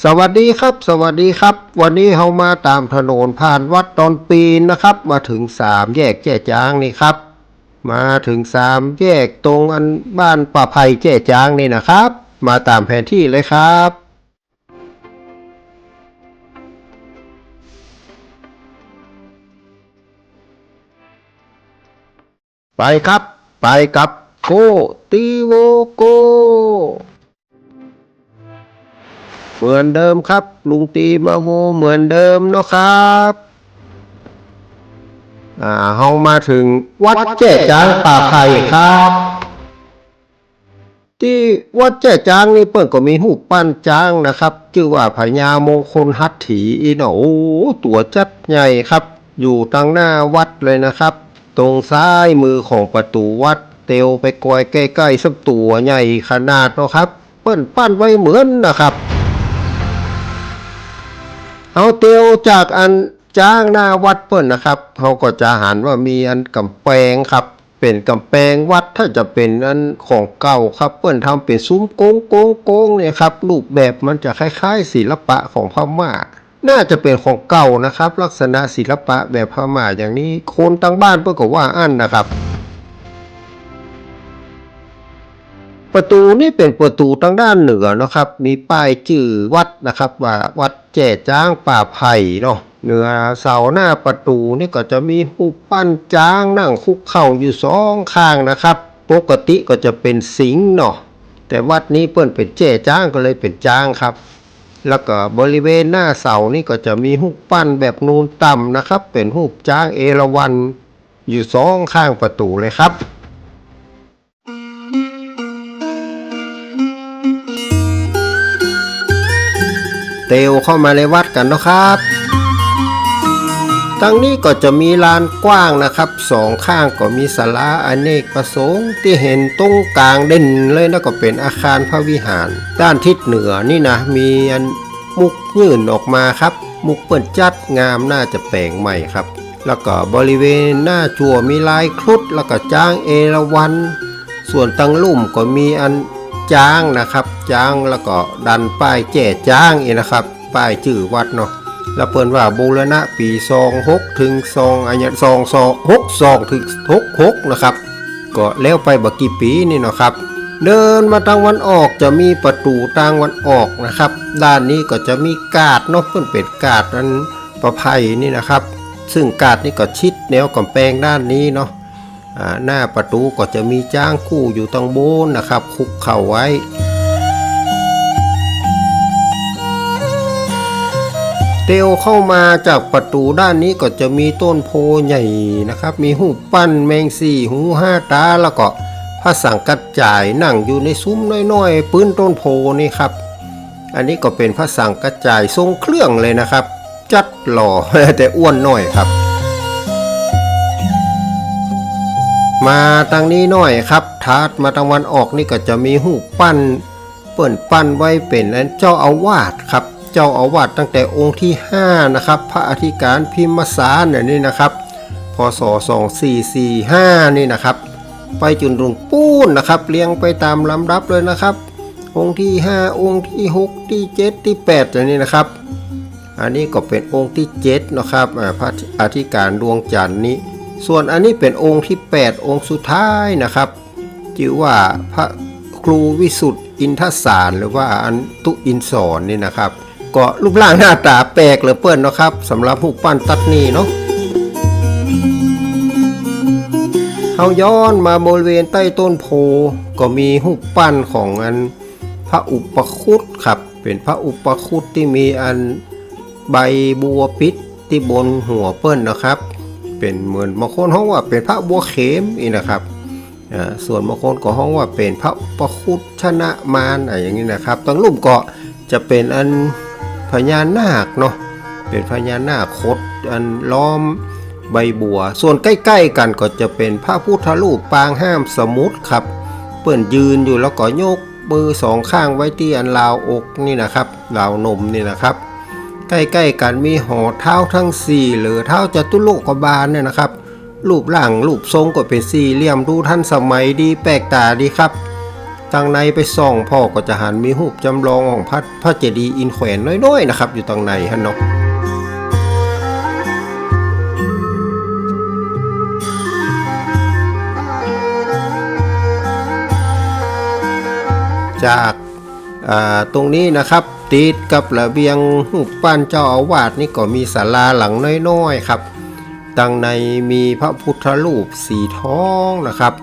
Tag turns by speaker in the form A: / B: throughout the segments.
A: สวัสดีครับสวัสดีครับวันนี้เรามาตามถนนผ่านวัดดอนปีนนะครับมาถึง3 แยกแจ้จางนี่ครับมาถึง3 แยกตรงอันบ้านป่าไผ่แจ้จางนี่นะครับมาตามแผนที่เลยครับไปครับไปกับโกตีโวโกเหมือนเดิมครับลุงตีมาโวเหมือนเดิมเนาะครับเฮามาถึงวัดแจ้จางป่าไผ่ครับที่วัดแจ้จางนี่เปิ้นก็มีรูปปั้นจางนะครับชื่อว่าพญามงคลหัตถีอีเนาะโอ้ตัวจัดใหญ่ครับอยู่ทางหน้าวัดเลยนะครับตรงซ้ายมือของประตูวัดเตียวไปกอยใกล้ๆสักตัวใหญ่ขนาดเนาะครับเปิ้นปั้นไว้เหมือนนะครับเอาเตียวจากอันจ้างหน้าวัดเปิ้นนะครับเขาก็จะหันว่ามีอันกำแพงครับเป็นกำแพงวัดถ้าจะเป็นอันของเก่าครับเปิ้นทำเป็นซุ้มโก้งเนี่ยครับรูปแบบมันจะคล้ายๆศิลปะของพม่าน่าจะเป็นของเก่านะครับลักษณะศิลปะแบบพม่าอย่างนี้คนตั้งบ้านเปิ้นก็ว่าอั้นนะครับประตูนี่เป็นประตูทางด้านเหนือนะครับมีป้ายชื่อวัดนะครับว่าวัดแจ้จางป่าไผ่เนาะเหนือเสาหน้าประตูนี่ก็จะมีรูปปั้นจางนั่งคุกเข่าอยู่2 ข้างนะครับปกติก็จะเป็นสิงห์เนาะแต่วัดนี้เปิ้นเป็นแจ้จางก็เลยเป็นจางครับแล้วก็บริเวณหน้าเสานี่ก็จะมีรูปปั้นแบบนูนต่ำนะครับเป็นรูปจางเอราวัณอยู่2 ข้างประตูเลยครับเตียวเข้ามาในวัดกันนะครับทั้งนี้ก็จะมีลานกว้างนะครับ2 ข้างก็มีศาลาอเนกประสงค์ที่เห็นตรงกลางเด่นเลยนะก็เป็นอาคารพระวิหารด้านทิศเหนือนี่นะมีอันมุกยื่นออกมาครับมุกเปิ่นจัดงามน่าจะแปลงใหม่ครับแล้วก็บริเวณหน้าจั่วมีลายครุฑแล้วก็จ้างเอราวัณส่วนตั้งลุ่มก็มีอันจ้างนะครับจ้างแล้วก็ดันป้ายแจ้จ้างอีกนะครับป้ายชื่อวัดเนาะแล้วเปิ้นว่าบูรณะปี26ถึง2อัน2262ถึง66นะครับก็แล้วไปบักกี่ปีนี่เนาะครับเดินมาทางวันออกจะมีประตูทางวันออกนะครับด้านนี้ก็จะมีกาดเนาะเพิ่นเป็นกาดอันประไพนี่นะครับซึ่งกาดนี่ก็ชิดแนวกำแพงด้านนี้เนาะหน้าประตูก็จะมีจ้างคู่อยู่ตรงโบนนะครับคุกเข่าไว้เตียวเข้ามาจากประตูด้านนี้ก็จะมีต้นโพใหญ่นะครับมีรูปปั้นแมงสี่หู5 ตาแล้วก็พระสังกัจจายนั่งอยู่ในซุ้มน้อยๆปื้นต้นโพนี่ครับอันนี้ก็เป็นพระสังกัจจายทรงเครื่องเลยนะครับจัดหล่อ แต่อ้วนน้อยครับมาทางนี้หน่อยครับทัดมาทางวันออกนี่ก็จะมีรูปปั้นเปิ้นปั้นไว้เป็นเจ้าอาวาสครับเจ้าอาวาสตั้งแต่องค์ที่5นะครับพระอธิการพิมสารนี่นะครับพศ2445นี่นะครับไปจนถึงปูนนะครับเรียงไปตามลำดับเลยนะครับองค์ที่5องค์ที่6ที่7ที่8อย่างนี้นะครับอันนี้ก็เป็นองค์ที่7นะครับพระอธิการดวงจันทร์นี้ส่วนอันนี้เป็นองค์ที่8องค์สุดท้ายนะครับชื่อว่าพระครูวิสุทธิ์อินทสารหรือว่าอันตุอินสรนี่นะครับก็รูปร่างหน้าตาแปลกเหลือเปิ้นนะครับสำหรับรูปปั้นตัดนี่เนาะเขาย้อนมาบริเวณใต้ต้นโพก็มีรูปปั้นของอันพระอุปคุตครับเป็นพระอุปคุตที่มีอันใบบัวปิดที่บนหัวเปิ้นนะครับเป็นเหมือนบางคนฮ้องว่าเป็นพระบัวเข็มอีกนะครับส่วนบางคนก็ฮ้องว่าเป็นพระอุปคุตชนะมารอย่างนี้นะครับตั้งรูปก็จะเป็นอันพญานาคเนาะเป็นพญานาคคดอันล้อมใบบัวส่วนใกล้ๆกันก็จะเป็นพระพุทธรูปปางห้ามสมุทรครับเปิ้นยืนอยู่แล้วก็ยกมือ2 ข้างไว้ที่อันราวอกนี่นะครับราวนมนี่นะครับใกล้ๆกันมีห่อเท้าทั้ง4หรือเท้าจตุโลกบาลเนี่ยนะครับรูปร่างรูปทรงก็เป็นสี่เหลี่ยมดูทันสมัยดีแปลกตาดีครับ ตั้งในไปส่องพ่อก็จะหันมีรูปจำลองของพระเจดีย์อินแขวนน้อยๆนะครับอยู่ตั้งในฮะเนาะจากตรงนี้นะครับติดกับระเบียงรูปปั้นเจ้าอาวาสนี่ก็มีศาลาหลังน้อยๆครับตั้งในมีพระพุทธรูปสีทองนะครับ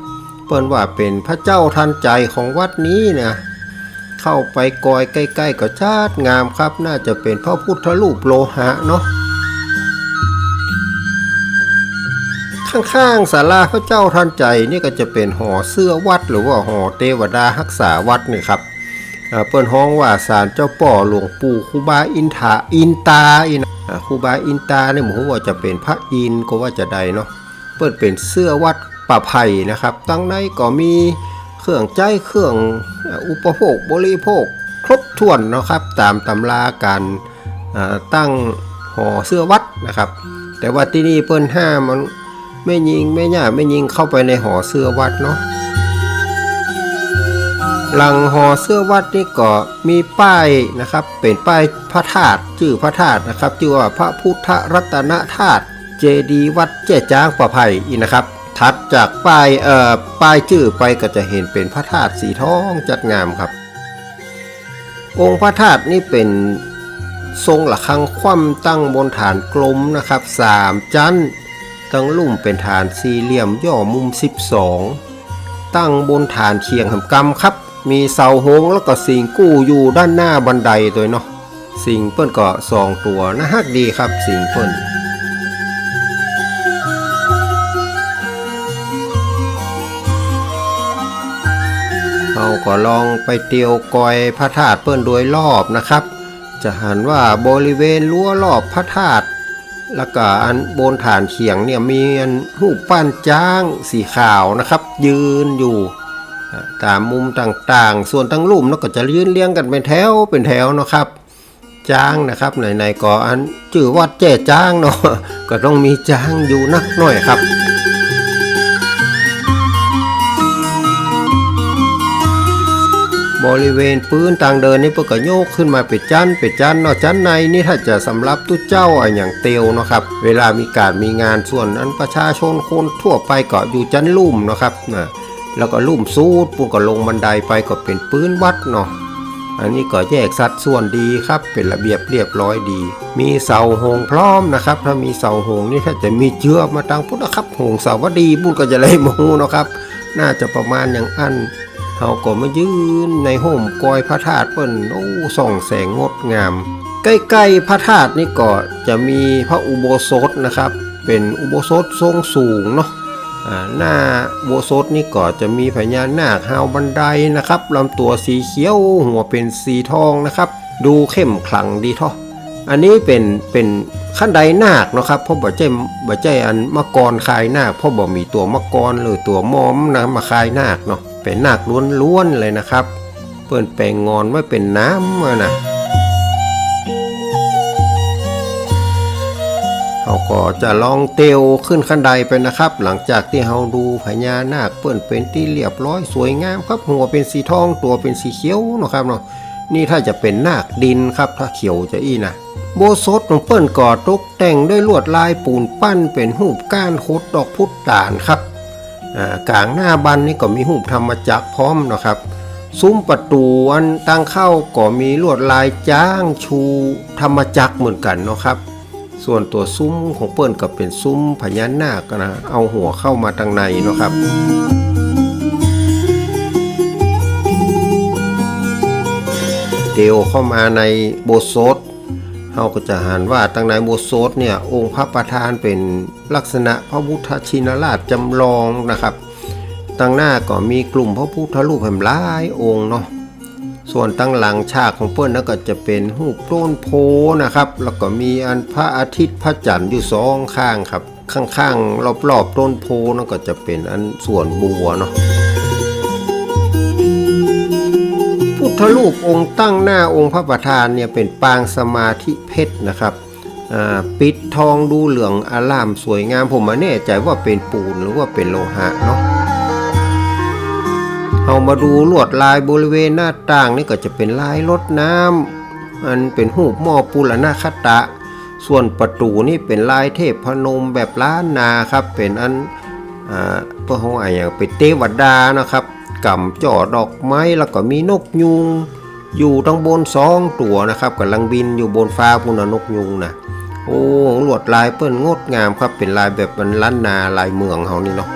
A: เปิ้นว่าเป็นพระเจ้าทันใจของวัดนี้นะเข้าไปกอยใกล้ๆก็ชาดงามครับน่าจะเป็นพระพุทธรูปโลหะเนาะข้างๆศาลาพระเจ้าทันใจนี่ก็จะเป็นหอเสื้อวัดหรือว่าหอเทวดารักษาวัดนี่ครับเปิ้นฮ้องว่าศาลเจ้าป่อหลวงปู่ครูบาอินตาครูบาอินตาเนี่ยผมว่าจะเป็นพระอินก็ว่าจะใดเนาะเปิ้นเป็นเสื้อวัดป่าไผ่นะครับตั้งในก็มีเครื่องใจเครื่องอุปโภคบริโภคครบถ้วนนะครับตามตำราการตั้งหอเสื้อวัดนะครับแต่ว่าที่นี่เปิ้นห้ามมันไม่ยิงเข้าไปในหอเสื้อวัดเนาะหลังหอเสื้อวัดนี่ก็มีป้ายนะครับเป็นป้ายพระธาตุชื่อพระธาตุนะครับที่ว่าพระพุทธรัตนธาตุเจดีย์วัดเจ๊จ้างป่าไผ่อีนะครับถัดจากป้ายชื่อไปก็จะเห็นเป็นพระธาตุสีทองจัดงามครับองค์พระธาตุนี่เป็นทรงระฆังคว่ำตั้งบนฐานกลมนะครับ3ชั้นตั้งลุ่มเป็นฐานสี่เหลี่ยมย่อมุม12ตั้งบนฐานเคียงหำกำครับมีเสาโหงแล้วก็สิงกู้อยู่ด้านหน้าบันไดตัวเนาะสิงเปิ้นก็2ตัวน่าฮักดีครับสิงเปิ้นเราก็ลองไปเตียวกอยพระธาตุเปิ้นโดยรอบนะครับจะหันว่าบริเวณรั้วรอบพระธาตุแล้วก็อันบนฐานเขียงเนี่ยมีรูปปั้นจ้างสีขาวนะครับยืนอยู่ตามมุมต่างๆส่วนทั้งรูปก็จะยืนเรียงกันเป็นแถวนะครับจ้างนะครับไหนๆก็อันชื่อวัดเจ๊จ้างเนาะก็ต้องมีจ้างอยู่นักหน่อยครับบริเวณพื้นทางเดินนี่เพื่อก็โยกขึ้นมาเป็นจันเนาะจันในนี่ถ้าจะสำหรับตู้เจ้าอย่างเตียวเนาะครับเวลามีงานส่วนนั้นประชาชนคนทั่วไปก็อยู่จันลุ่มเนาะครับแล้วก็ลุ่มซูดปุ่นก็ลงบันไดไปก็เป็นพื้นวัดเนาะอันนี้ก็แยกสัดส่วนดีครับเป็นระเบียบเรียบร้อยดีมีเสาโหงพร้อมนะครับถ้ามีเสาโหงนี่ถ้าจะมีเจือมาตั้งพุทธครับโหงเสาวดีบุญก็จะเลยมูเนาะครับน่าจะประมาณอย่างอันเขาก็มายืนในโฮมกอยพระธาตุเปิ้นส่องแสงงดงามใกล้ๆพระธาตุนี่ก็จะมีพระอุโบสถนะครับเป็นอุโบสถทรงสูงเนาะหน้าอุโบสถนี่ก็จะมีพญานาคหาวบันไดนะครับลำตัวสีเขียวหัวเป็นสีทองนะครับดูเข้มขลังดีท่ออันนี้เป็นขั้นใดนาคนะครับเพราะบ่ใจอันมะกรคายนาคเพราะบ่มีตัวมะกรหรือตัวมอมนะมาคายนาคเนาะเป็นนาคล้วนๆเลยนะครับเปิ้นแปลงงอนไว้เป็นน้ำนะเขาก็จะลองเตียวขึ้นขั้นใดไปนะครับหลังจากที่เราดูพญานาคเปิ้นเป็นที่เรียบร้อยสวยงามครับหัวเป็นสีทองตัวเป็นสีเขียวนะครับเนาะนี่ถ้าจะเป็นนาคดินครับถ้าเขียวจะอีนะโบสถของเปิ้นก่อตกแต่งด้วยลวดลายปูนปั้นเป็นรูปก้านคดดอกพุทธานครับกลางหน้าบันนี่ก็มีรูปธรรมจักรพร้อมนะครับซุ้มประตูอันตั้งเข้าก็มีลวดลายจ้างชูธรรมจักรเหมือนกันเนาะครับส่วนตัวซุ้มของเปิ้นก็เป็นซุ้มพญานาคนะเอาหัวเข้ามาทางในเนาะครับเดี๋ยวเข้ามาในโบสถ์เราก็จะหันว่าทางในโบสถ์เนี่ยองค์พระประธานเป็นลักษณะพระพุทธชินราชจำลองนะครับตั้งหน้าก็มีกลุ่มพระพุทธรูปแห่งหลายองค์เนาะส่วนตั้งหลังฉากของเปิ้ลก็จะเป็นรูปต้นโพนะครับแล้วก็มีอันพระอาทิตย์พระจันทร์อยู่2ข้างครับข้างๆรอบๆต้นโพนั่นก็จะเป็นอันส่วนบัวเนาะพุทธรูปองค์ตั้งหน้าองค์พระประธานเนี่ยเป็นปางสมาธิเพชรนะครับปิดทองดูเหลืองอร่ามสวยงามผมไม่แน่ใจว่าเป็นปูนหรือว่าเป็นโลหะเนาะ เอามาดูลวดลายบริเวณหน้าต่างนี่ก็จะเป็นลายรดน้ำอันเป็นรูปหม้อปุรณคตะส่วนประตูนี่เป็นลายเทพพนมแบบล้านนาครับเป็นอันเพื่อของอย่างเป็นเทวดานะครับกำจ่อดอกไม้แล้วก็มีนกยุงอยู่ทั้งบน2 ตัวนะครับกำลังบินอยู่บนฟ้าพุ่นนกยุงนะโอ้ลวดลายเปิ้นงดงามครับเป็นลายแบบมันล้านนาลายเมืองเฮานี่เนาะ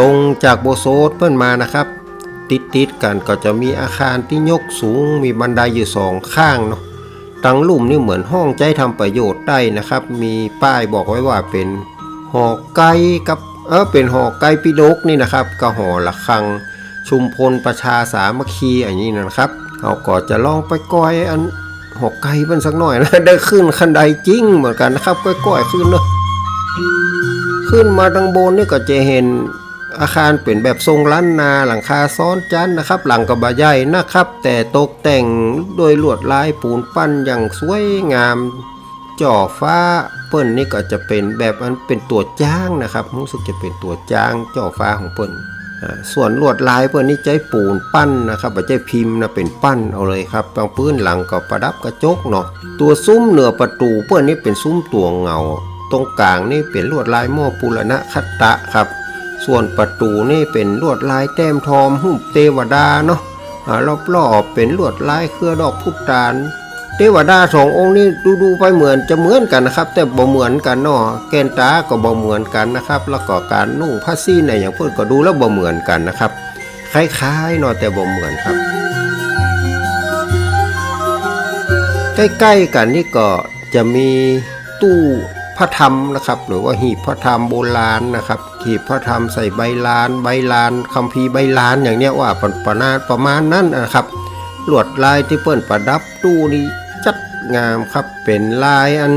A: ลงจากโบสถ์เปิ้นมานะครับติดกันก็จะมีอาคารที่ยกสูงมีบันไดอยู่2 ข้างเนาะตั้งลุ่มนี่เหมือนห้องใจทำประโยชน์ได้นะครับมีป้ายบอกไว้ว่าเป็นหอไก่กับเป็นหอไก่ปิฎกนี่นะครับก็หอระฆังชุมพลประชาสามัคคีอย่างนี้นะครับเราก็จะลองไปก้อยอันหอไก่เพิ่นสักหน่อยนะได้ขึ้นคันไดจริงเหมือนกันนะครับก้อยขึ้นเนาะขึ้นมาทางบนนี่ก็จะเห็นอาคารเป็นแบบทรงล้านนาหลังคาซ้อนจันนะครับหลังกระบะใหญ่นะครับแต่ตกแต่งโดยลวดลายปูนปั้นอย่างสวยงามจ่อฟ้าเปิ้นนี่ก็จะเป็นแบบมันเป็นตัวจ้างนะครับรู้สึกจะเป็นตัวจ้างจ่อฟ้าของเปิ้นส่วนลวดลายเปิ้นนี่ใจปูนปั้นนะครับไม่ใช่พิมพ์นะเป็นปั้นเอาเลยครับบางพื้นหลังก็ประดับกระจกเนาะตัวซุ้มเหนือประตูเปิ้นนี่เป็นซุ้มตัวเงาตรงกลางนี่เป็นลวดลายหม้อปุรณคตะครับส่วนประตูนี่เป็นลวดลายแต้มทอมรูปเทวดาเนาะรอบๆเป็นลวดลายเครือดอกพุตานเทวดา2 องค์นี่ดูไปเหมือนจะเหมือนกันนะครับแต่บ่เหมือนกันเนาะแกนตาก็บ่เหมือนกันนะครับแล้วก็การนุ่งผ้าสิ้นเนี่ยอย่างเพิ่นก็ดูแล้วบ่เหมือนกันนะครับคล้ายๆเนาะแต่บ่เหมือนครับใกล้ๆกันนี่ก็จะมีตู้พระธรรมนะครับหรือว่าหีบพระธรรมโบราณนะครับหีบพระธรรมใส่ใบลานคัมภีร์ใบลานอย่างเนี้ยว่าประมาณนั้นนะครับลวดลายที่เปิ้นประดับตู้นี้จัดงามครับเป็นลายอัน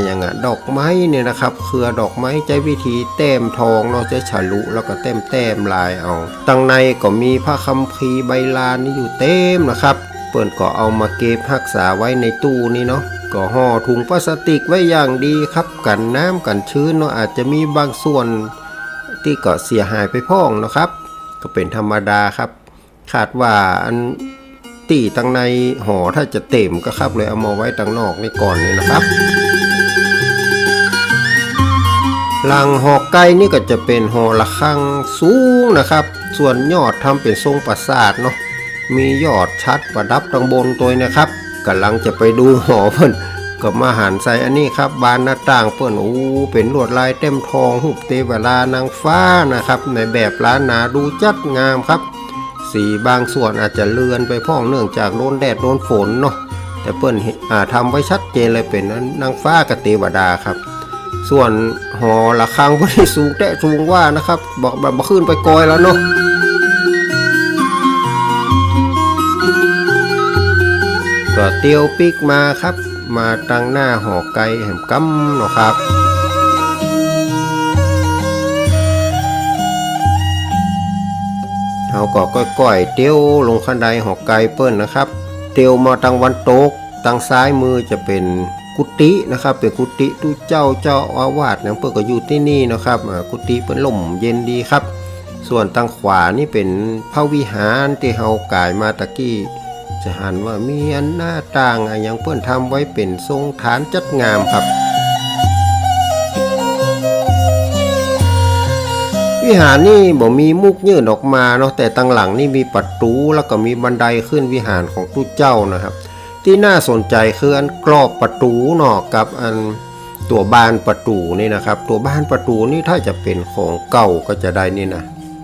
A: อย่างดอกไม้เนี่ยนะครับเครือดอกไม้ใช้วิธีแต้มทองเราจะฉลุแล้วก็แต้มลายเอาตั้งในก็มีพระคัมภีร์ใบลานนี่อยู่เต็มนะครับเปิ้นก็เอามาเก็บรักษาไว้ในตู้นี้เนาะก็ห่อถุงพลาสติกไว้อย่างดีครับกันน้ำกันชื้นเนาะอาจจะมีบางส่วนที่ก็เสียหายไปพ้องนะครับก็เป็นธรรมดาครับคาดว่าอันตีตั้งในห่อถ้าจะเต็มก็ครับเลยเอามาไว้ตั้งนอกนี่ก่อนเลยนะครับหลังหอไก่นี่ก็จะเป็นหอระฆังสูงนะครับส่วนยอดทำเป็นทรงปราสาทเนาะมียอดชัดประดับตรงบนตัวนะครับกำลังจะไปดูหอเพิ่นก็มาหันใส่อันนี้ครับบานหน้าต่างเพิ่นเป็นลวดลายเต็มทองรูปเทวดานางฟ้านะครับในแบบล้านนาดูจัดงามครับสีบางส่วนอาจจะเลือนไปพ้องเนื่องจากโดนแดดโดนฝนเนาะแต่เพิ่นทำไว้ชัดเจนเลยเป็นนางฟ้ากับเทวดาครับส่วนหอระฆังเพิ่นสูงแต่สูงว่านะครับบอกแบบขึ้นไปกอยแล้วเนาะก็เตียวปิกมาครับมาตั้งหน้าหอไก่แหมกำเนาะครับเขาก็ก้อยๆเตียวลงคันไดหอไก่เปิ้นนะครับเตียวมาทางวันตกทางซ้ายมือจะเป็นกุฏินะครับเป็นกุฏิตู้เจ้าอาวาสเนี่ยเปิ้นก็อยู่ที่นี่นะครับกุฏิเปิ้นล่มเย็นดีครับส่วนทางขวานี่เป็นพระวิหารที่เฮากายมาตะกี้จะหันว่ามีอันหน้าต่างอย่างเพื่อนทำไว้เป็นทรงฐานจัดงามครับวิหารนี่บ่มีมุกยื่นออกมาเนาะแต่ตั้งหลังนี่มีประตูแล้วก็มีบันไดขึ้นวิหารของตู้เจ้านะครับที่น่าสนใจคืออันกรอบประตูเนาะกับอันตัวบานประตูนี่นะครับตัวบานประตูนี่ถ้าจะเป็นของเก่าก็จะได้นี่นะ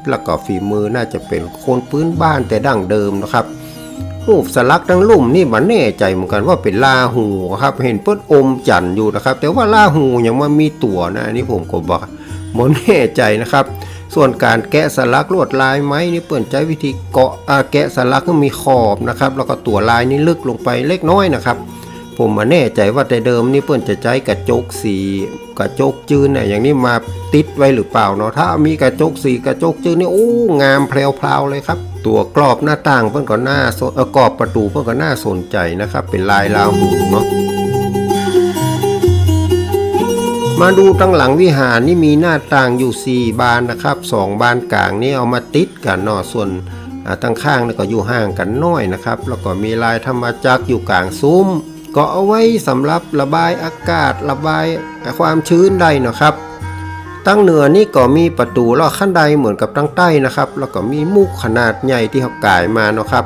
A: แล้วก็ฝีมือน่าจะเป็นคนพื้นบ้านแต่ดั้งเดิมนะครับรูปสลักทั้งลุ่มนี่มันแน่ใจเหมือนกันว่าเป็นลาหูครับเห็นเปิ้ลอมจันทร์อยู่นะครับแต่ว่าลาหูยังว่ามีตัวนะอันนี้ผมก็บอกมันแน่ใจนะครับส่วนการแกะสลักลวดลายไม้นี่เปิ้ลใช้วิธีเกาะแกะสลักก็มีขอบนะครับแล้วก็ตัวลายนี่ลึกลงไปเล็กน้อยนะครับผมมาแน่ใจว่าแต่เดิมนี่เปิ้ลจะใช้กระจกสีกระจกจืดเนี่ยอย่างนี้มาติดไว้หรือเปล่าเนาะถ้ามีกระจกสีกระจกจืดนี่งามแพรวๆเลยครับตัวกรอบหน้าต่างเปิ้ลก็น่ากรอบประตูเปิ้ลก็น่าสนใจนะครับเป็นลายลาหูเนาะ มาดูตั้งหลังวิหารนี่มีหน้าต่างอยู่4บานนะครับ2บานกลางนี่เอามาติดกันเนาะส่วนตั้งข้างนี่ก็อยู่ห่างกันน้อยนะครับแล้วก็มีลายธรรมจักรอยู่กลางซุ้มก็เอาไว้สำหรับระบายอากาศระบายความชื้นได้นะครับตั้งเหนือนี่ก็มีประตูลอดขั้นใดเหมือนกับตั้งใต้นะครับแล้วก็มีมุกขนาดใหญ่ที่เขาก่ายมาเนาะครับ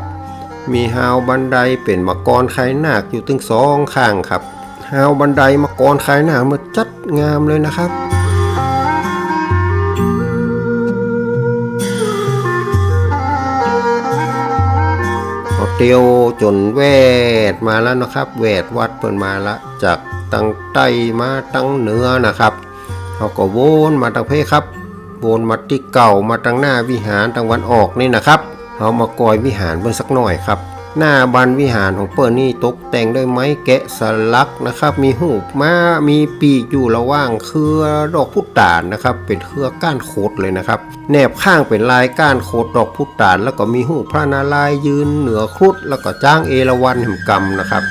A: มีฮาวบันไดเป็นมังกรไข่นาคอยู่ถึง2ข้างครับฮาวบันไดมังกรไข่นาคมันจัดงามเลยนะครับเตียวจนแวดมาแล้วนะครับแวดวัดเปิดมาละจากตั้งใต้มาตั้งเหนือนะครับเขาก็วนมาตั้งเพครับวนมาที่เก่ามาตั้งหน้าวิหารตะวันออกนี่นะครับเขามากอยวิหารเพิ่นสักหน่อยครับหน้าบานวิหารของเปิ้ลนี่ตกแต่งด้วยไม้แกะสลักนะครับมีหูปม้ามีปีกอยู่ระหว่างเครือดอกพุตานนะครับเป็นเครือก้านโคดเลยนะครับแนบข้างเป็นลายก้านโคดดอกพุตานแล้วก็มีหูพระนารายณ์ยืนเหนือครุฑแล้วก็จ้างเอราวัณแห่งกรรมนะครับ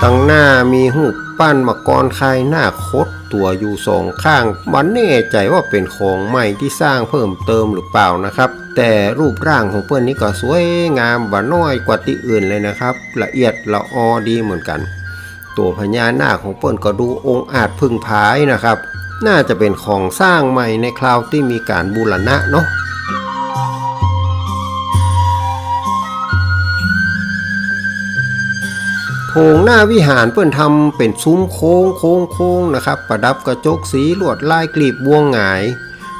A: ตั้งหน้ามีหูปั้นมังกรคายหน้าคดตัวอยู่2ข้างมันแน่ใจว่าเป็นของใหม่ที่สร้างเพิ่มเติมหรือเปล่านะครับแต่รูปร่างของเพื่อนนี้ก็สวยงามบ่น้อยกว่าที่อื่นเลยนะครับละเอียดละออดีเหมือนกันตัวพญานาคของเพื่อนก็ดูองอาจพึ่งพายนะครับน่าจะเป็นของสร้างใหม่ในคราวที่มีการบูรณะเนาะโถงหน้าวิหารเพื่อนทำเป็นซุ้มโค้งนะครับประดับกระจกสีลวดลายกลีบบัวหงาย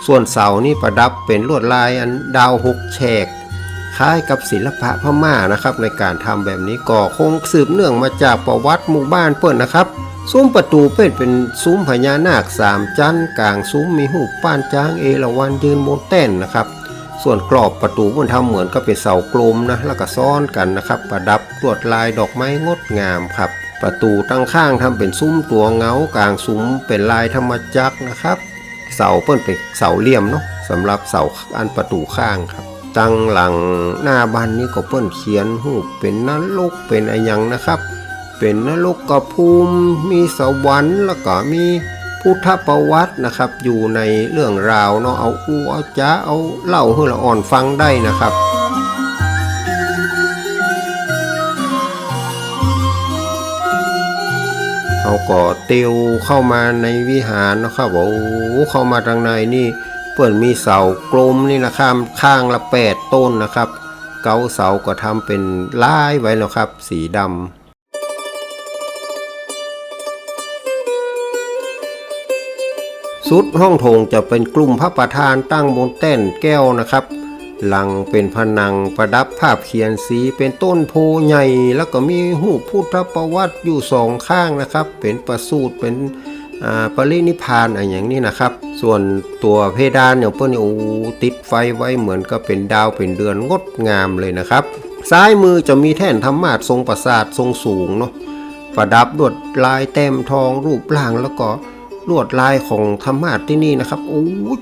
A: ส่วนเสานี่ประดับเป็นลวดลายอันดาว6แฉกคล้ายกับศิลปะพม่านะครับในการทำแบบนี้ก็คงสืบเนื่องมาจากประวัติหมู่บ้านเปิ้นนะครับซุ้มประตูเป็นซุ้มพญานาค3ชั้นกลางซุ้มมีหูปป้านจ้างเอราวัณยืนบนแท่นนะครับส่วนกรอบประตูมันทำเหมือนก็เป็นเสากลมนะแล้วก็ซ้อนกันนะครับประดับลวดลายดอกไม้งดงามครับประตูตั้งข้างทำเป็นซุ้มตัวเงากลางซุ้มเป็นลายธรรมจักรนะครับเสาเปิ้นเป็นเสาเหลี่ยมเนาะสำหรับเสาอันประตูข้างครับตั้งหลังหน้าบ้านนี้ก็เปิ้นเขียนหูปเป็นนรกเป็นอะไรอย่างนะครับเป็นนรกกภูมิมีสวรรค์แล้วก็มีพุทธประวัตินะครับอยู่ในเรื่องราวเนาะเอาจ้าเอาเล่าให้เราอ่อนฟังได้นะครับเขาก็เตียวเข้ามาในวิหารนะครับโอ้เข้ามาทางในนี่เปิ่นมีเสากลมนี่นะครับข้างละ8ต้นนะครับเกาเสาก็ทำเป็นลายไว้นะครับสีดำสุดห้องโถงจะเป็นกลุ่มพระประธานตั้งบนแท่นแก้วนะครับหลังเป็นผนังประดับภาพเขียนสีเป็นต้นโพใหญ่แล้วก็มีหูปพุทธประวัติอยู่2ข้างนะครับเป็นประสูติเป็นปรินิพพานอะไรอย่างนี้นะครับส่วนตัวเพดานเนี่ยเพื่อนติดไฟไว้เหมือนกับเป็นดาวเป็นเดือนงดงามเลยนะครับซ้ายมือจะมีแท่นธรรมาสน์ทรงปราสาททรงสูงเนาะประดับลวดลายแต้มทองรูปร่างแล้วก็ลวดลายของธรรมาสน์ที่นี่นะครับ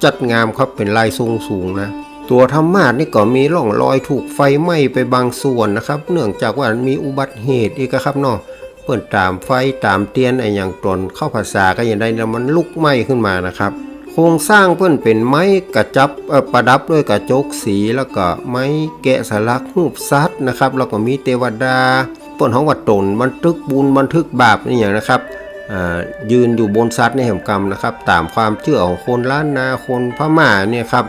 A: จัดงามครับเป็นลายทรงสูงนะตัวธรรมาสน์นี่ก็มีร่องรอยถูกไฟไหม้ไปบางส่วนนะครับเนื่องจากว่ามีอุบัติเหตุอีกครับเนาะเปิดตามไฟตามเตียนไอ้อย่างตนเข้าภาษาก็อย่างใดแล้วมันลุกไหม้ขึ้นมานะครับโครงสร้างเพิ่นเป็นไม้กระจับประดับด้วยกระจกสีแล้วก็ไม้แกะสลักรูปสัตว์นะครับแล้วก็มีเทวดาเปิ้นเฮาว่าตนบันทึกบุญบันทึกบาปนี่อย่างนะครับยืนอยู่บนสัตว์ในแห่งกรรมนะครับตามความเชื่อของคนล้านนาคนพม่าเนี่ยครับ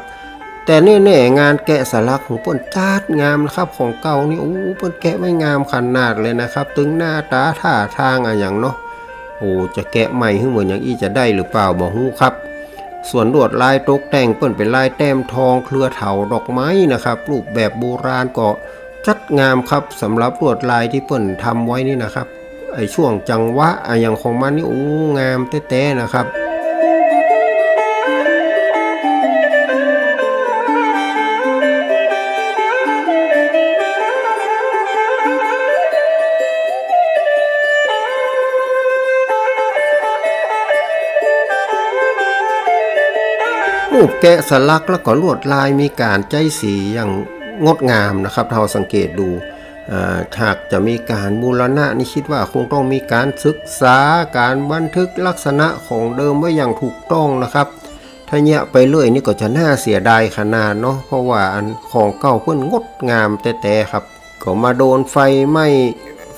A: แต่แน่ๆงานแกะสลักของเปิ้นจัดงามนะครับของเก่านี่เปิ้นแกะไม่งามขนาดเลยนะครับตึงหน้าตาท่าทางอะไรอย่างเนาะจะแกะใหม่ขึ้นเหมือนอย่างอีจะได้หรือเปล่าบ่ฮู้ครับส่วนลวดลายตกแต่งเปิ้นเป็นลายแต้มทองเครือเถาดอกไม้นะครับรูปแบบโบราณก็จัดงามครับสำหรับลวดลายที่เปิ้นทำไว้นี่นะครับไอ้ช่วงจังหวะอย่างของมันนี่งามแท้ๆนะครับรูปแกะสลักแล้วก็ลวดลายมีการใจสีอย่างงดงามนะครับเราสังเกตดู หากจะมีการบูรณะนี่คิดว่าคงต้องมีการศึกษาการบันทึกลักษณะของเดิมไว้อย่างถูกต้องนะครับถ้าเนี้ยไปเรื่อยนี่ก็จะน่าเสียดายขนาดเนาะเพราะว่าอันของเก่าเพิ่นงดงามแต่ครับก็มาโดนไฟไหม้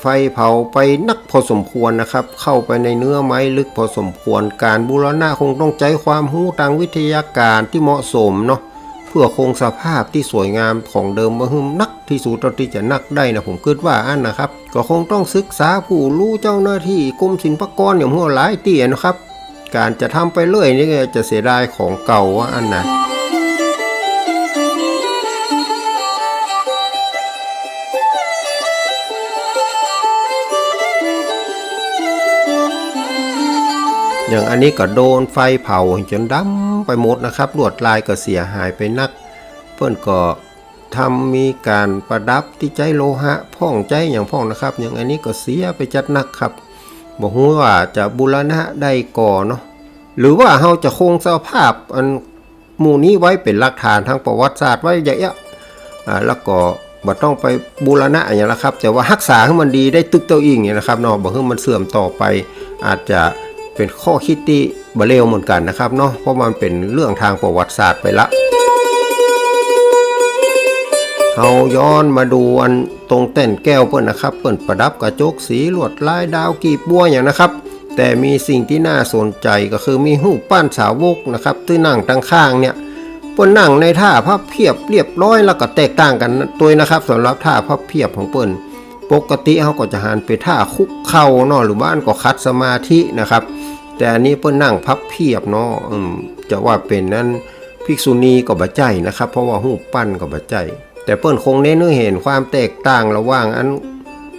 A: ไฟเผาไปนักพอสมควรนะครับเข้าไปในเนื้อไม้ลึกพอสมควรการบูรณะคงต้องใช้ความรู้ทางวิทยาการที่เหมาะสมเนาะเพื่อคงสภาพที่สวยงามของเดิมมาหึมนักที่สุดที่จะนักได้นะผมคิดว่าอันนะครับก็คงต้องศึกษาผู้รู้เจ้าหน้าที่กรมศิลปากรอย่างหัวหลายเตี้ยนะครับการจะทำไปเรื่อยนี่จะเสียดายของเก่าว่าอันนะอย่างอันนี้ก็โดนไฟเผาจนดำไปหมดนะครับลวดลายก็เสียหายไปนักเพื่อนก็ทำมีการประดับที่ใจโลหะพ่องใจอย่างพ่องนะครับอย่างอันนี้ก็เสียไปจัดนักครับบอกว่าจะบูรณะได้ก่อเนาะหรือว่าเราจะคงสภาพอันหมู่นี้ไว้เป็นหลักฐานทางประวัติศาสตร์ไว้อย่างเงี้ยแล้วก็บ่ต้องไปบูรณะอย่างละครับแต่ว่ารักษาให้มันดีได้ตึกเต้าอิงเนี่ยนะครับเนาะบ่ให้มันเสื่อมต่อไปอาจจะเป็นข้อคิดที่บ่เลวเหมือนกันนะครับเนาะเพราะมันเป็นเรื่องทางประวัติศาสตร์ไปละเอาย้อนมาดูอันตรงเต้นแก้วเปิ้นนะครับเปิ้นประดับกระจกสีลวดลายดาวกีบบัวอย่างนะครับแต่มีสิ่งที่น่าสนใจก็คือมีรูปปั้นสาวกนะครับที่นั่งตั้งข้างเนี่ยเปิ้นนั่งในท่าพับเพียบเรียบร้อยแล้วก็แตกต่างกันตัวนะครับสำหรับท่าพับเพียบของเปิ้นปกติเขาก็จะหันไปท่าคุกเข่าเนาะหรือบ้านก็คัดสมาธินะครับแต่อันนี้เปิ้นนั่งพับเพียบเนาะจะว่าเป็นนั้นภิกษุณีก็บ่ใจนะครับเพราะว่ารูปปั้นก็บ่ใจแต่เปิ้นคงเน้นให้เห็นความแตกต่างระหว่างอัน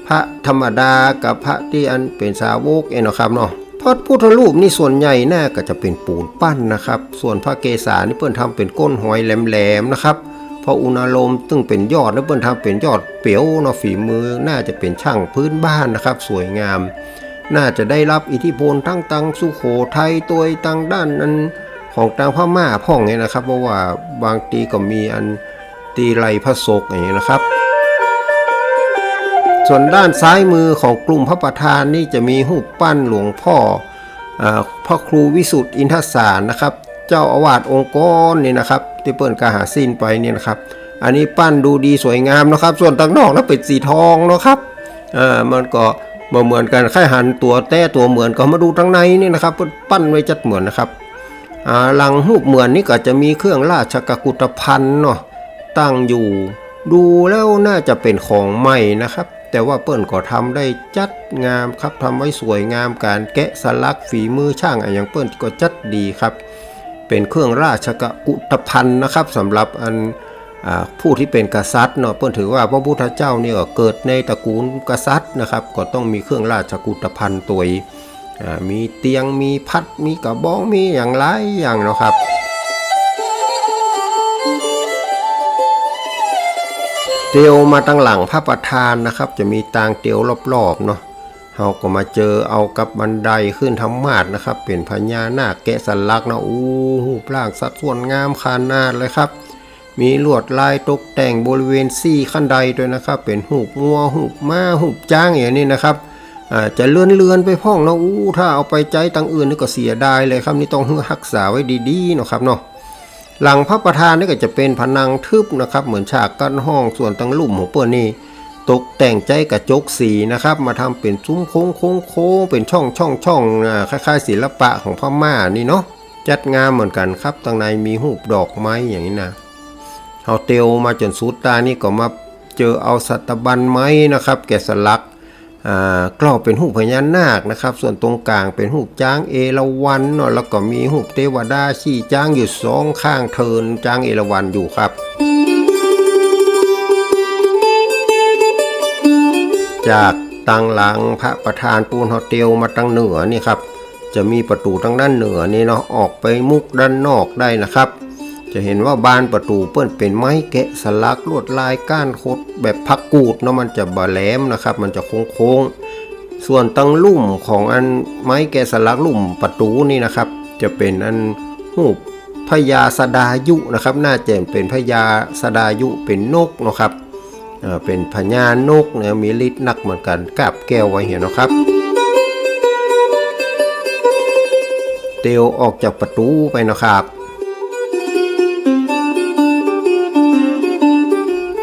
A: พระธรรมดากับพระที่อันเป็นสาวกนะครับเนาะพระพุทธรูปนี่ส่วนใหญ่น่าก็จะเป็นปูนปั้นนะครับส่วนพระเกศานี่เปิ้นทำเป็นก้นหอยแหลมๆนะครับพระอุณาโลมซึ่งเป็นยอดแล้วเปิ้นทำเป็นยอดเปียวเนาะฝีมือน่าจะเป็นช่างพื้นบ้านนะครับสวยงามน่าจะได้รับอิทธิพลทั้งตังสุโขทัยตัวตังด้านนั้นของทางพม่าพ่องเนี่ยนะครับเพราะว่าบางทีก็มีอันตีไรพระศกอย่างนี้นะครับส่วนด้านซ้ายมือของกลุ่มพระประธานนี่จะมีรูปปั้นหลวงพ่อพระครูวิสุทธิ์อินทสารนะครับเจ้าอาวาสองค์กรนี่นะครับที่เปิ้นกาหาสิ้นไปเนี่ยนะครับอันนี้ปั้นดูดีสวยงามนะครับส่วนต่างนอกนั้นเป็นสีทองนะครับมันก็เหมือนกันค่ายหันตัวแต่ตัวเหมือนก็มาดูทางในนี่นะครับปั้นไว้จัดเหมือนนะครับหลังรูปเหมือนนี่ก็จะมีเครื่องราชกุฏภัณฑ์เนาะตั้งอยู่ดูแล้วน่าจะเป็นของใหม่นะครับแต่ว่าเปิ้นก็ทำได้จัดงามครับทำไว้สวยงามการแกะสลักฝีมือช่างอย่างเปิ้นก็จัดดีครับเป็นเครื่องราชกุฏภัณฑ์นะครับสำหรับอันผู้ที่เป็นกษัตริย์เนาะเปิ้นถือว่าพระพุทธเจ้าเนี่ยเกิดในตระกูลกษัตริย์นะครับก็ต้องมีเครื่องราชกุฏภัณฑ์ตัวมีเตียงมีพัดมีกระบองมีอย่างหลายอย่างนะครับเตียวมาตั้งหลังพระประธานนะครับจะมีตางเตียวรอบๆเนาะเราก็มาเจอเอากับบันไดขึ้นธรรมาสนะครับเป็นพญานาคแกะสลักนะรูปร่างสัดส่วนงามขนาดเลยครับมีลวดลายตกแต่งบริเวณซี่ขั้นใดด้วยนะครับเป็นหูบงัวหูบม้าหูบจ้างอย่างนี้นะครับจะเลื่อนไปพ่องนะถ้าเอาไปใจตังอื่นนี่ก็เสียดายเลยครับนี่ต้องรักษาไว้ดีๆนะครับเนาะหลังพระประธานนี่ก็จะเป็นผนังทึบนะครับเหมือนฉากกั้นห้องส่วนตั้งลุ่มของเปิ้นนี่ตกแต่งใจกระจกสีนะครับมาทำเป็นซุ้มโค้งเป็นช่องคล้ายๆศิลปะของพม่านี่เนาะจัดงามเหมือนกันครับตั้งในมีหูบดอกไม้อย่างนี้นะเอาเตียวมาจนสุดตานี่ก็มาเจอเอาสัตบันไม้นะครับแกะสลักกรอบเป็นหูปพญานาคนะครับส่วนตรงกลางเป็นหูปจ้างเอราวัณเนาะแล้วก็มีหูปเทวดาขี่จ้างอยู่สองข้างเทินจ้างเอราวัณอยู่ครับจากตั้งหลังพระประธานปูนโฮเทลมาตั้งเหนือนี่ครับจะมีประตูทางด้านเหนือนี่เนาะออกไปมุกด้านนอกได้นะครับจะเห็นว่าบานประตูเปิ้นเป็นไม้แกะสลักลวดลายก้านคดแบบพักกูดเนาะมันจะบ่แหลมนะครับมันจะโค้งส่วนตั้งลุ่มของอันไม้แกะสลักลุ่มประตูนี่นะครับจะเป็นอันรูปพญาสดายุนะครับน่าจะเป็นพญาสดายุเป็นนกนะครับ เป็นพญานกเนี่ยมีฤทธิ์นักเหมือนกันกาบแก้วไว้เห็นนะครับเตียวออกจากประตูไปนะครับ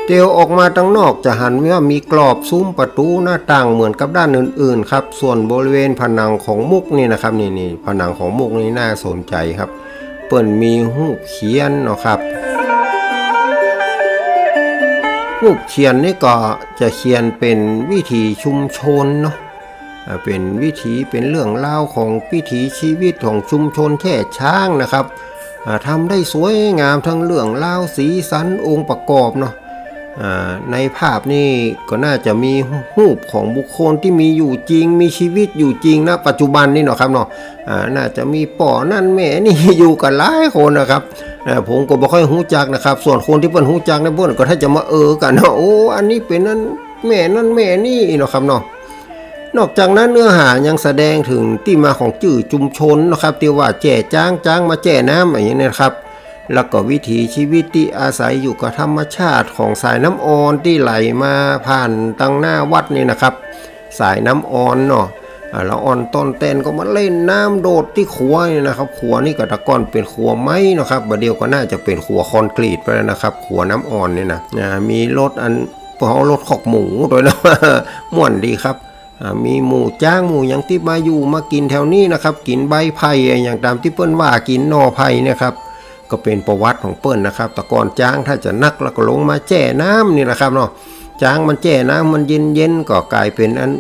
A: เตียวออกมาตั้งนอกจะหันว่ามีกรอบซุ้มประตูหน้าต่างเหมือนกับด้านอื่นๆครับส่วนบริเวณผนังของมุกนี่นะครับนี่ผนังของมุกนี่น่าสนใจครับเปิ่นมีรูปเขียนเนาะครับรูปเขียนนี่ก็จะเขียนเป็นวิถีชุมชนเนาะเป็นวิถีเป็นเรื่องเล่าของวิถีชีวิตของชุมชนแท่ช้างนะครับทำได้สวยงามทั้งเรื่องเล่าสีสันองค์ประกอบเนาะในภาพนี่ก็น่าจะมีรูปของบุคคลที่มีอยู่จริงมีชีวิตอยู่จริงนะปัจจุบันนี่เนาะครับเนาะน่าจะมีป่อนั่นแม่นี่อยู่กันหลายคนนะครับผมก็บ่ค่อยรู้จักนะครับส่วนคนที่เพิ่นรู้จักในเพิ่นก็ถ้าจะมากันเนาะโอ้อันนี้เป็นนั่นแม่นั่นแม่นี่เนาะครับเนาะนอกจากนั้นเนื้อหายังแสดงถึงที่มาของจื่อชุมชนนะครับที่ว่าแจ่จ้างมาแจ่น้ำอย่างนี้นะครับแล้วก็วิถีชีวิตที่อาศัยอยู่กับธรรมชาติของสายน้ำอ่อนที่ไหลมาผ่านตั้งหน้าวัดนี่นะครับสายน้ำอ่อนเนาะแล้วอ่อนต้นเต้นก็มาเล่นน้ำโดดที่ขัวนี่นะครับขัวนี่ก็ตะก้อนเป็นขัวไม้นะครับบัดเดียวก็น่าจะเป็นขัวคอนกรีตไปแล้วนะครับขัวน้ำอ่อนนี่นะมีรถรถขอกหมูด้วยนะ ม่วนดีครับมีหมูจ้างหมูอย่างที่มาอยู่มากินแถวนี้นะครับกินใบไผ่อย่างตามที่เปิ้นว่ากินหน่อไผ่นะครับก็เป็นประวัติของเปิ้นนะครับแต่ก่อนจ้างถ้าจะนักแล้วก็ลงมาแจ่น้ำนี่นะครับเนาะจ้างมันแจ่น้ำมันเย็นก็กลายเป็นอัน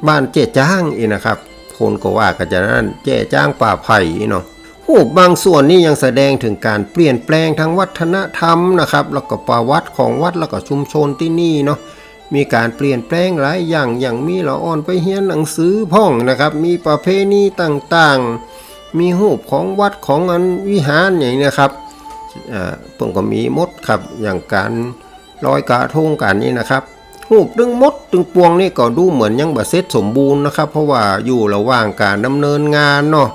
A: บ้านแจ่จ้างอีกนะครับคนก็ว่าก็จะนั่นแจ่จ้างป่าไผ่เนาะรูปบางส่วนนี่ยังแสดงถึงการเปลี่ยนแปลงทางวัฒนธรรมนะครับแล้วก็ประวัติของวัดแล้วก็ชุมชนที่นี่เนาะมีการเปลี่ยนแปลงหลายอย่างมีละอ่อนไปเรียนหนังสือพ่องนะครับมีประเพณีต่างๆมีรูปของวัดของอันวิหารอย่างนี้นะครับเพิ่งก็มีมดครับอย่างการลอยกระทงกันนี่นะครับรูปดึงมดดึงปวงนี่ก็ดูเหมือนยังบ่เสร็จสมบูรณ์นะครับเพราะว่าอยู่ระหว่างการดำเนินงานเนาะ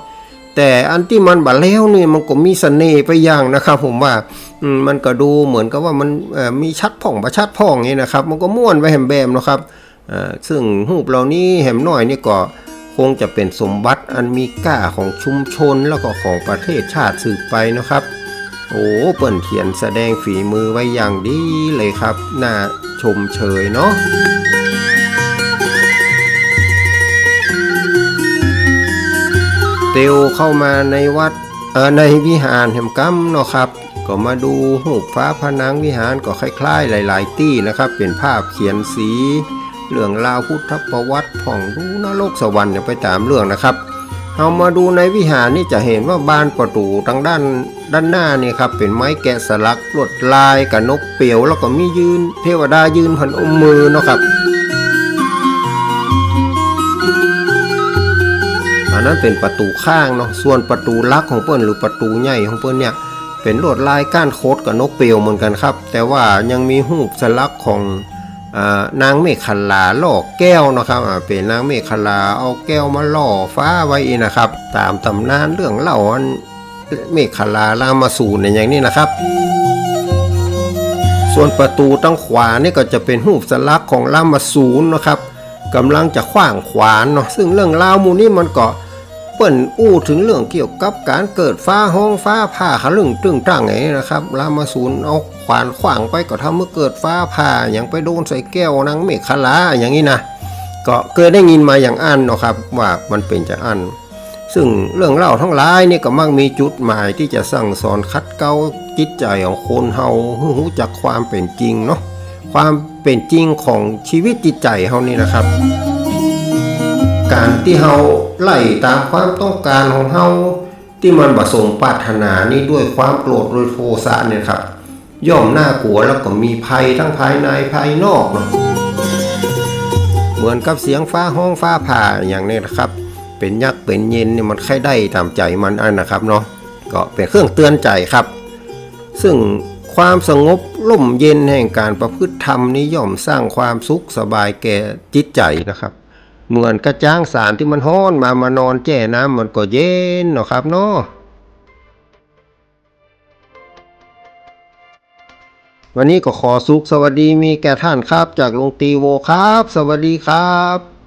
A: แต่อันที่มันบ่แล้วนี่มันก็มีเสน่ห์ไปอย่างนะครับผมว่ามันก็ดูเหมือนกับว่ามันมีชัดพ่องประชัดพ่องนี่นะครับมันก็ม่วนไปแหมแบมนะครับซึ่งรูปเหล่านี้แหมน้อยนี่ก็คงจะเป็นสมบัติอันมีค่าของชุมชนแล้วก็ของประเทศชาติสืบไปนะครับโอ้เปิ้นเขียนแสดงฝีมือไว้อย่างดีเลยครับน่าชมเชยเนาะเตียวเข้ามาในวัดในวิหารแห่งกัมเนาะครับก็มาดูรูปฟ้าผนังวิหารก็คล้ายๆหลายๆตี้นะครับเป็นภาพเขียนสีเรื่องราวพุทธประวัติผ่องดูนรกสวรรค์อย่างไปตามเรื่องนะครับเอามาดูในวิหารนี่จะเห็นว่าบานประตูทางด้านหน้านี่ครับเป็นไม้แกะสลักลวดลายกับนกเปียวแล้วก็มียืนเทวดายืนพันอมมือเนาะครับอันนั้นเป็นประตูข้างเนาะส่วนประตูลักของเปิ้นหรือประตูใหญ่ของเปิ้นเนี่ยเป็นลวดลายก้านโคดกับนกเปียวเหมือนกันครับแต่ว่ายังมีรูปสลักของนางเมฆขลาล่อแก้วนะครับเป็นนางเมฆขลาเอาแก้วมาล่อฟ้าไว้นะครับตามตำนานเรื่องเล่าอันเมฆขลารามาสูนอย่างนี้นะครับส่วนประตูตั้งขวานี่ก็จะเป็นรูปสลักของรามาสูนนะครับกำลังจะขว้างขวานเนาะซึ่งเรื่องราวมูนี่มันก็เปิ้นอู้ถึงเรื่องเกี่ยวกับการเกิดฟ้าห้องฟ้าผ่าขลึงตึงตั้งไงนะครับรามาสูนเอาขวานขว้างไปก็ทำเมื่อเกิดฟ้าผ่าอย่างไปโดนใส่แก้วนางเมฆขลาอย่างนี้นะก็เคยได้ยินมาอย่างอันเนาะครับว่ามันเป็นจะอันซึ่งเรื่องเล่าทั้งหลายนี่ก็มักมีจุดหมายที่จะสั่งสอนคัดเกลาจิตใจของคนเฮาให้รู้จักความเป็นจริงเนาะความเป็นจริงของชีวิตจิตใจเฮานี่นะครับการที่เฮาไล่ตามความต้องการของเฮาที่มันบ่สมปรารถนานี้ด้วยความโกรธโดยโทสะเนี่ยครับย่อมน่ากลัวแล้วก็มีภัยทั้งภายในภายนอกเนาะเหมือนกับเสียงฟ้าห้องฟ้าผ่าอย่างนี้นะครับเป็นยักษ์เป็นเย็นเนี่ยมันใครได้ตามใจมันนะครับเนาะก็เป็นเครื่องเตือนใจครับซึ่งความสงบร่มเย็นแห่งการประพฤติธรรมนี้ย่อมสร้างความสุขสบายแก่จิตใจนะครับเหมือนกระจ้างสารที่มันฮ้อนมานอนแช่น้ำมันก็เย็นเนาะครับเนาะ วันนี้ก็ขอสุขสวัสดีมีแก่ท่านครับจากลุงตีโวครับ สวัสดีครับ